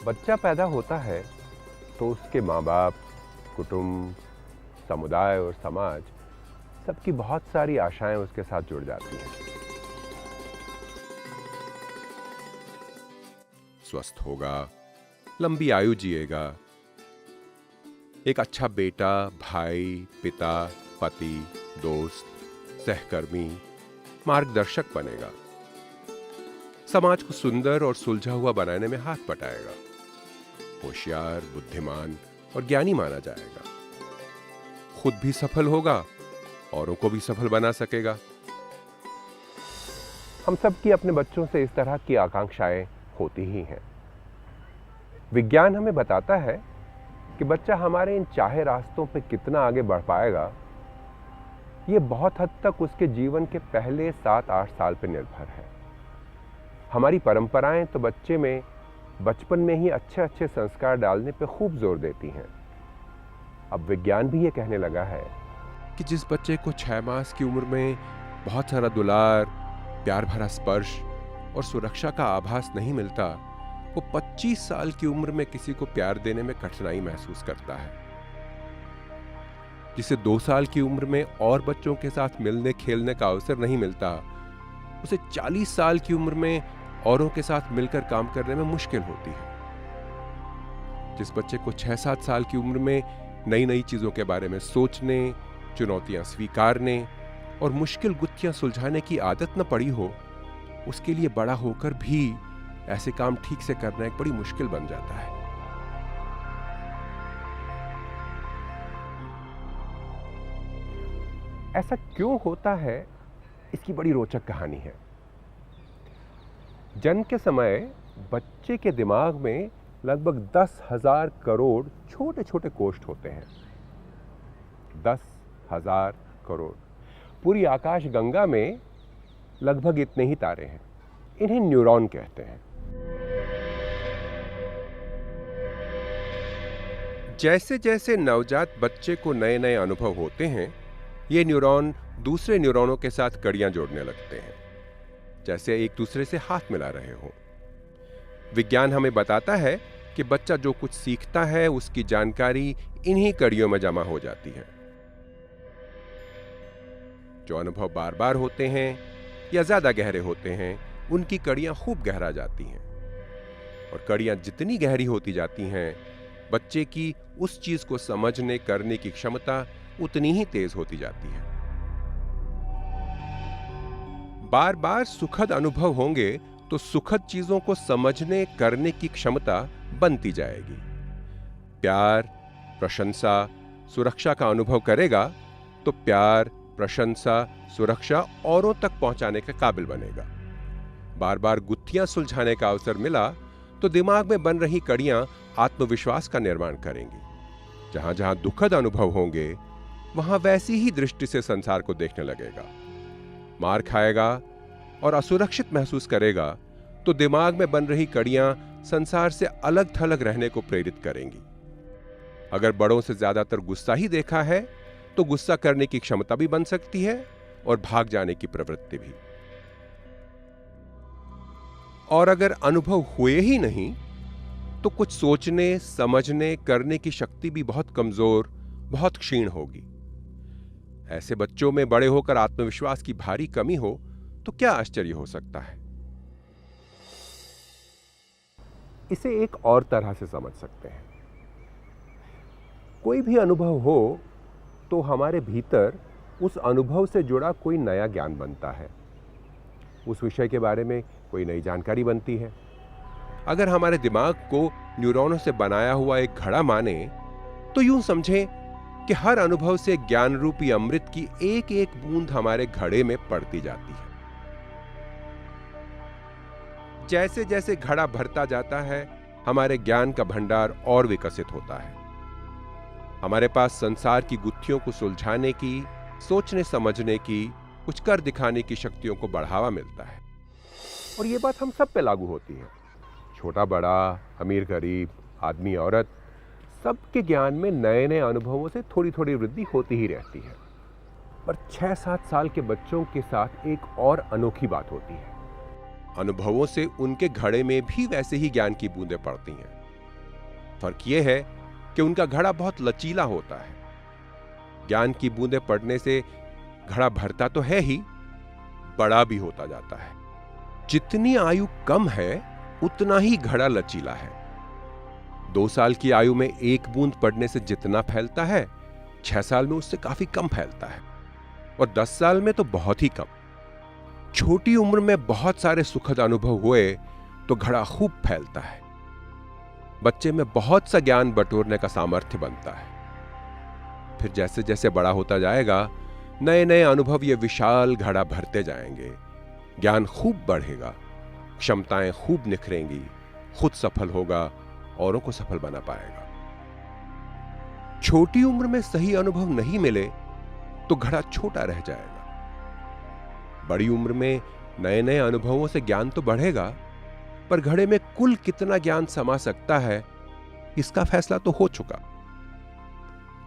बच्चा पैदा होता है तो उसके माँ बाप, कुटुंब, समुदाय और समाज सबकी बहुत सारी आशाएं उसके साथ जुड़ जाती हैं। स्वस्थ होगा, लंबी आयु जिएगा, एक अच्छा बेटा, भाई, पिता, पति, दोस्त, सहकर्मी, मार्गदर्शक बनेगा, समाज को सुंदर और सुलझा हुआ बनाने में हाथ बटाएगा, होशियार, बुद्धिमान और ज्ञानी माना जाएगा, खुद भी सफल होगा, औरों को भी सफल बना सकेगा। हम सब की अपने बच्चों से इस तरह की आकांक्षाएं होती ही हैं। विज्ञान हमें बताता है कि बच्चा हमारे इन चाहे रास्तों पे कितना आगे बढ़ पाएगा, ये बहुत हद तक उसके जीवन के पहले 7-8 साल पर निर्भर है। हमारी परंपराएं तो बच्चे में बचपन में ही अच्छे अच्छे संस्कार डालने पे खूब जोर देती हैं। अब विज्ञान भी ये कहने लगा है कि जिस बच्चे को 6 मास की उम्र में बहुत सारा दुलार, प्यार भरा स्पर्श और सुरक्षा का आभास नहीं मिलता, वो 25 साल की उम्र में किसी को प्यार देने में कठिनाई महसूस करता है। जिसे 2 साल की उम्र में और बच्चों के साथ मिलने खेलने का अवसर नहीं मिलता, उसे 40 साल की उम्र में औरों के साथ मिलकर काम करने में मुश्किल होती है। जिस बच्चे को 6-7 साल की उम्र में नई नई चीजों के बारे में सोचने, चुनौतियां स्वीकारने और मुश्किल गुत्थियां सुलझाने की आदत न पड़ी हो, उसके लिए बड़ा होकर भी ऐसे काम ठीक से करना एक बड़ी मुश्किल बन जाता है। ऐसा क्यों होता है, इसकी बड़ी रोचक कहानी है। जन्म के समय बच्चे के दिमाग में लगभग 10,000 करोड़ छोटे छोटे कोष्ठ होते हैं। 10,000 करोड़। पूरी आकाश गंगा में लगभग इतने ही तारे हैं। इन्हें न्यूरॉन कहते हैं। जैसे जैसे नवजात बच्चे को नए नए अनुभव होते हैं, ये न्यूरॉन दूसरे न्यूरॉनों के साथ कड़ियां जोड़ने लगते हैं, जैसे एक दूसरे से हाथ मिला रहे हों। विज्ञान हमें बताता है कि बच्चा जो कुछ सीखता है, उसकी जानकारी इन्हीं कड़ियों में जमा हो जाती है। जो अनुभव बार बार होते हैं या ज्यादा गहरे होते हैं, उनकी कड़ियां खूब गहरा जाती हैं। और कड़ियां जितनी गहरी होती जाती हैं, बच्चे की उस चीज को समझने करने की क्षमता उतनी ही तेज होती जाती है। बार बार सुखद अनुभव होंगे तो सुखद चीजों को समझने करने की क्षमता बनती जाएगी। प्यार, प्रशंसा, सुरक्षा का अनुभव करेगा तो प्यार, प्रशंसा, सुरक्षा औरों तक पहुंचाने के काबिल बनेगा। बार बार गुत्थियां सुलझाने का अवसर मिला तो दिमाग में बन रही कड़ियां आत्मविश्वास का निर्माण करेंगी। जहां जहां दुखद अनुभव होंगे, वहां वैसी ही दृष्टि से संसार को देखने लगेगा। मार खाएगा और असुरक्षित महसूस करेगा तो दिमाग में बन रही कड़ियां संसार से अलग थलग रहने को प्रेरित करेंगी। अगर बड़ों से ज्यादातर गुस्सा ही देखा है तो गुस्सा करने की क्षमता भी बन सकती है और भाग जाने की प्रवृत्ति भी। और अगर अनुभव हुए ही नहीं तो कुछ सोचने, समझने, करने की शक्ति भी बहुत कमजोर, बहुत क्षीण होगी। ऐसे बच्चों में बड़े होकर आत्मविश्वास की भारी कमी हो तो क्या आश्चर्य हो सकता है। इसे एक और तरह से समझ सकते हैं। कोई भी अनुभव हो तो हमारे भीतर उस अनुभव से जुड़ा कोई नया ज्ञान बनता है, उस विषय के बारे में कोई नई जानकारी बनती है। अगर हमारे दिमाग को न्यूरॉनों से बनाया हुआ एक घड़ा माने तो यूं समझें कि हर अनुभव से ज्ञान रूपी अमृत की एक एक बूंद हमारे घड़े में पड़ती जाती है। जैसे जैसे घड़ा भरता जाता है, हमारे ज्ञान का भंडार और विकसित होता है। हमारे पास संसार की गुत्थियों को सुलझाने की, सोचने समझने की, कुछ कर दिखाने की शक्तियों को बढ़ावा मिलता है। और ये बात हम सब पे लागू होती है। छोटा बड़ा, अमीर गरीब, आदमी औरत, सबके ज्ञान में नए नए अनुभवों से थोड़ी थोड़ी वृद्धि होती ही रहती है। पर 6-7 साल के बच्चों के साथ एक और अनोखी बात होती है। अनुभवों से उनके घड़े में भी वैसे ही ज्ञान की बूंदें पड़ती हैं। फर्क यह है कि उनका घड़ा बहुत लचीला होता है। ज्ञान की बूंदें पड़ने से घड़ा भरता तो है ही, बड़ा भी होता जाता है। जितनी आयु कम है उतना ही घड़ा लचीला है। 2 साल की आयु में एक बूंद पड़ने से जितना फैलता है, 6 साल में उससे काफी कम फैलता है, और 10 साल में तो बहुत ही कम। छोटी उम्र में बहुत सारे सुखद अनुभव हुए तो घड़ा खूब फैलता है। बच्चे में बहुत सा ज्ञान बटोरने का सामर्थ्य बनता है। फिर जैसे जैसे बड़ा होता जाएगा, नए नए अनुभव ये विशाल घड़ा भरते जाएंगे। ज्ञान खूब बढ़ेगा, क्षमताएं खूब निखरेंगी, खुद सफल होगा, औरों को सफल बना पाएगा। छोटी उम्र में सही अनुभव नहीं मिले तो घड़ा छोटा रह जाएगा। बड़ी उम्र में नए नए अनुभवों से ज्ञान तो बढ़ेगा, पर घड़े में कुल कितना ज्ञान समा सकता है, इसका फैसला तो हो चुका।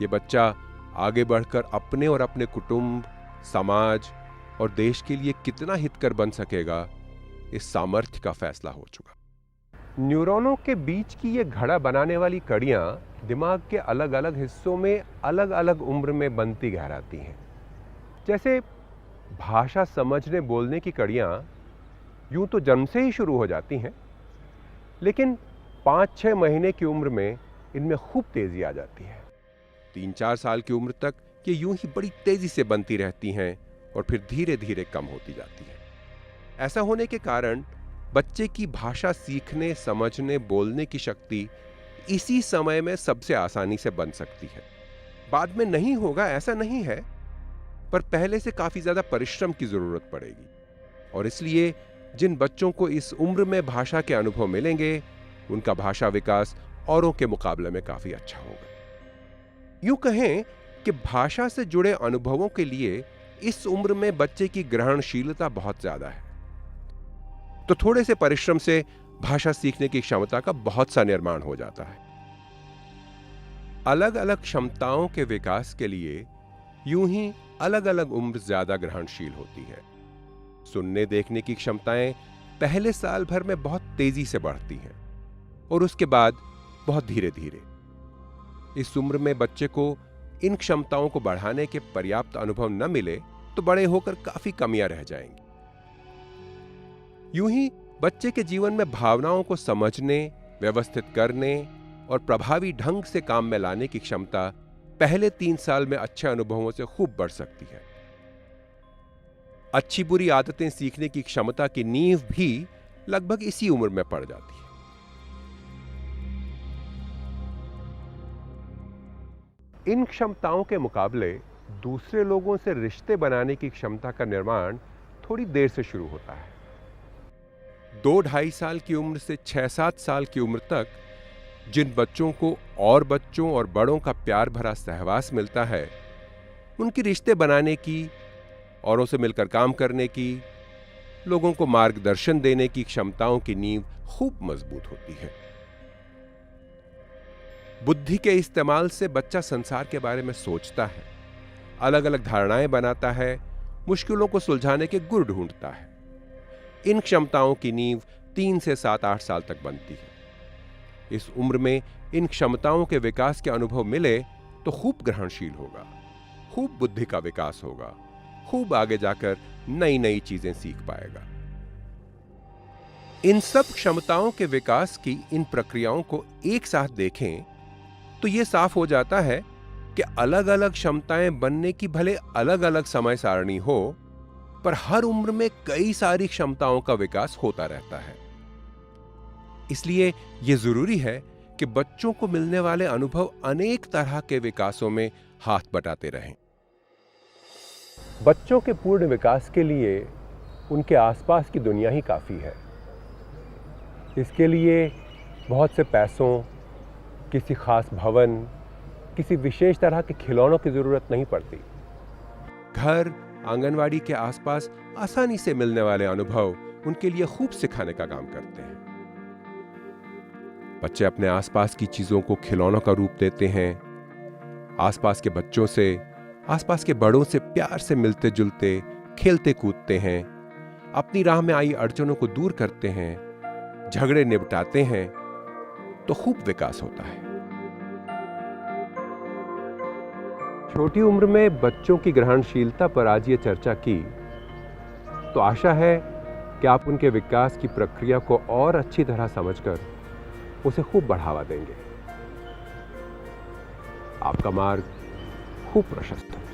ये बच्चा आगे बढ़कर अपने और अपने कुटुंब, समाज और देश के लिए कितना हितकर बन सकेगा, इस सामर्थ्य का फैसला हो चुका। न्यूरॉनों के बीच की ये घड़ा बनाने वाली कड़ियां दिमाग के अलग अलग हिस्सों में अलग अलग उम्र में बनती गहराती हैं। जैसे भाषा समझने बोलने की कड़ियां यूं तो जन्म से ही शुरू हो जाती हैं, लेकिन 5-6 महीने की उम्र में इनमें खूब तेजी आ जाती है। 3-4 साल की उम्र तक ये यूं ही बड़ी तेजी से बनती रहती हैं और फिर धीरे धीरे कम होती जाती है। ऐसा होने के कारण बच्चे की भाषा सीखने, समझने, बोलने की शक्ति इसी समय में सबसे आसानी से बन सकती है। बाद में नहीं होगा ऐसा नहीं है, पर पहले से काफी ज्यादा परिश्रम की जरूरत पड़ेगी, और इसलिए जिन बच्चों को इस उम्र में भाषा के अनुभव मिलेंगे, उनका भाषा विकास औरों के मुकाबले में काफी अच्छा होगा। यूं कहें कि भाषा से जुड़े अनुभवों के लिए इस उम्र में बच्चे की ग्रहणशीलता बहुत ज्यादा है, तो थोड़े से परिश्रम से भाषा सीखने की क्षमता का बहुत सा निर्माण हो जाता है। अलग अलग क्षमताओं के विकास के लिए यूं ही अलग अलग उम्र ज्यादा ग्रहणशील होती है। सुनने देखने की क्षमताएं पहले साल भर में बहुत तेजी से बढ़ती हैं और उसके बाद बहुत धीरे धीरे। इस उम्र में बच्चे को इन क्षमताओं को बढ़ाने के पर्याप्त अनुभव न मिले तो बड़े होकर काफी कमियां रह जाएंगी। यूं ही बच्चे के जीवन में भावनाओं को समझने, व्यवस्थित करने और प्रभावी ढंग से काम में लाने की क्षमता पहले 3 साल में अच्छे अनुभवों से खूब बढ़ सकती है। अच्छी बुरी आदतें सीखने की क्षमता की नींव भी लगभग इसी उम्र में पड़ जाती है। इन क्षमताओं के मुकाबले दूसरे लोगों से रिश्ते बनाने की क्षमता का निर्माण थोड़ी देर से शुरू होता है। 2-2.5 साल की उम्र से 6-7 साल की उम्र तक जिन बच्चों को और बच्चों और बड़ों का प्यार भरा सहवास मिलता है, उनकी रिश्ते बनाने की, औरों से मिलकर काम करने की, लोगों को मार्गदर्शन देने की क्षमताओं की नींव खूब मजबूत होती है। बुद्धि के इस्तेमाल से बच्चा संसार के बारे में सोचता है, अलग अलग धारणाएं बनाता है, मुश्किलों को सुलझाने के गुर ढूंढता है। इन क्षमताओं की नींव 3 से 7-8 साल तक बनती है। इस उम्र में इन क्षमताओं के विकास के अनुभव मिले तो खूब ग्रहणशील होगा, खूब बुद्धि का विकास होगा, खूब आगे जाकर नई नई चीजें सीख पाएगा। इन सब क्षमताओं के विकास की इन प्रक्रियाओं को एक साथ देखें तो यह साफ हो जाता है कि अलग अलग क्षमताएं बनने की भले अलग अलग समय सारणी हो, पर हर उम्र में कई सारी क्षमताओं का विकास होता रहता है। इसलिए यह जरूरी है कि बच्चों को मिलने वाले अनुभव अनेक तरह के विकासों में हाथ बटाते रहें। बच्चों के पूर्ण विकास के लिए उनके आसपास की दुनिया ही काफी है। इसके लिए बहुत से पैसों, किसी खास भवन, किसी विशेष तरह के खिलौनों की जरूरत नहीं पड़ती। घर, आंगनवाड़ी के आसपास आसानी से मिलने वाले अनुभव उनके लिए खूब सिखाने का काम करते हैं। बच्चे अपने आसपास की चीजों को खिलौनों का रूप देते हैं, आसपास के बच्चों से, आसपास के बड़ों से प्यार से मिलते जुलते, खेलते कूदते हैं, अपनी राह में आई अड़चनों को दूर करते हैं, झगड़े निपटाते हैं। तो खूब विकास होता है। छोटी उम्र में बच्चों की ग्रहणशीलता पर आज ये चर्चा की, तो आशा है कि आप उनके विकास की प्रक्रिया को और अच्छी तरह समझकर उसे खूब बढ़ावा देंगे। आपका मार्ग खूब प्रशस्त हो।